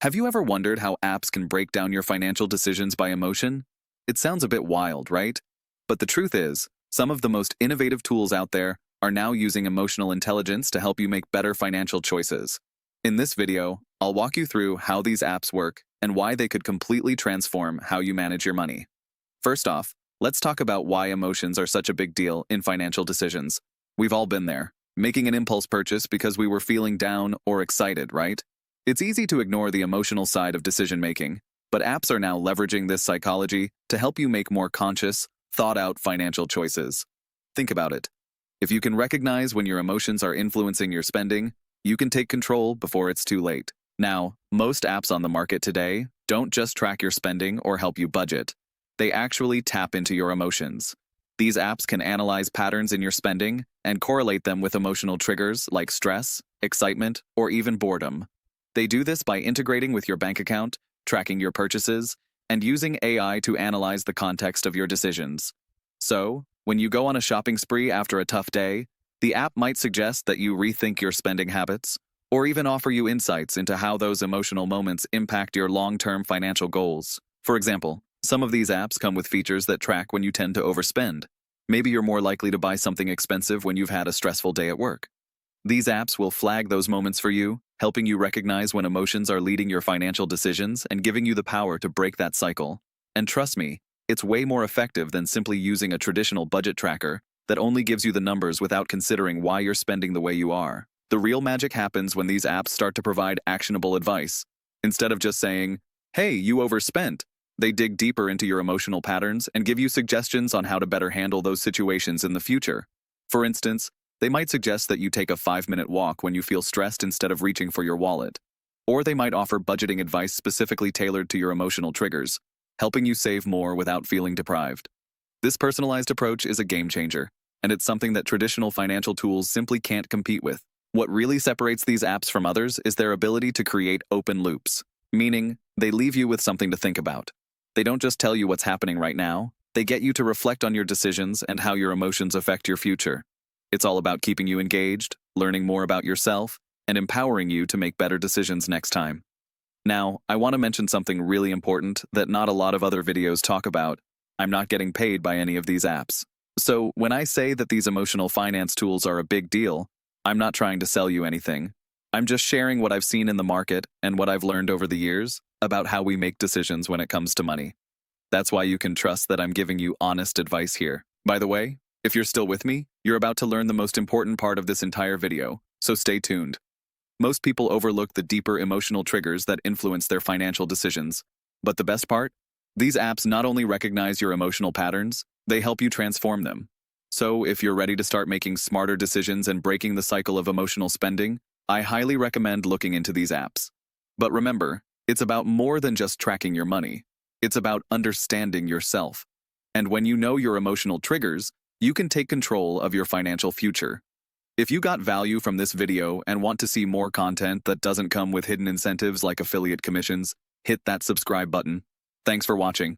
Have you ever wondered how apps can break down your financial decisions by emotion? It sounds a bit wild, right? But the truth is, some of the most innovative tools out there are now using emotional intelligence to help you make better financial choices. In this video, I'll walk you through how these apps work and why they could completely transform how you manage your money. First off, let's talk about why emotions are such a big deal in financial decisions. We've all been there, making an impulse purchase because we were feeling down or excited, right? It's easy to ignore the emotional side of decision-making, but apps are now leveraging this psychology to help you make more conscious, thought-out financial choices. Think about it. If you can recognize when your emotions are influencing your spending, you can take control before it's too late. Now, most apps on the market today don't just track your spending or help you budget. They actually tap into your emotions. These apps can analyze patterns in your spending and correlate them with emotional triggers like stress, excitement, or even boredom. They do this by integrating with your bank account, tracking your purchases, and using AI to analyze the context of your decisions. So, when you go on a shopping spree after a tough day, the app might suggest that you rethink your spending habits, or even offer you insights into how those emotional moments impact your long-term financial goals. For example, some of these apps come with features that track when you tend to overspend. Maybe you're more likely to buy something expensive when you've had a stressful day at work. These apps will flag those moments for you, helping you recognize when emotions are leading your financial decisions and giving you the power to break that cycle. And trust me, it's way more effective than simply using a traditional budget tracker that only gives you the numbers without considering why you're spending the way you are. The real magic happens when these apps start to provide actionable advice. Instead of just saying, "Hey, you overspent," they dig deeper into your emotional patterns and give you suggestions on how to better handle those situations in the future. For instance, they might suggest that you take a 5-minute walk when you feel stressed instead of reaching for your wallet. Or they might offer budgeting advice specifically tailored to your emotional triggers, helping you save more without feeling deprived. This personalized approach is a game changer, and it's something that traditional financial tools simply can't compete with. What really separates these apps from others is their ability to create open loops, meaning they leave you with something to think about. They don't just tell you what's happening right now, they get you to reflect on your decisions and how your emotions affect your future. It's all about keeping you engaged, learning more about yourself, and empowering you to make better decisions next time. Now, I want to mention something really important that not a lot of other videos talk about. I'm not getting paid by any of these apps. So, when I say that these emotional finance tools are a big deal, I'm not trying to sell you anything. I'm just sharing what I've seen in the market and what I've learned over the years about how we make decisions when it comes to money. That's why you can trust that I'm giving you honest advice here. By the way, if you're still with me, you're about to learn the most important part of this entire video, so stay tuned. Most people overlook the deeper emotional triggers that influence their financial decisions. But the best part? These apps not only recognize your emotional patterns, they help you transform them. So if you're ready to start making smarter decisions and breaking the cycle of emotional spending, I highly recommend looking into these apps. But remember, it's about more than just tracking your money. It's about understanding yourself. And when you know your emotional triggers, you can take control of your financial future. If you got value from this video and want to see more content that doesn't come with hidden incentives like affiliate commissions, hit that subscribe button. Thanks for watching.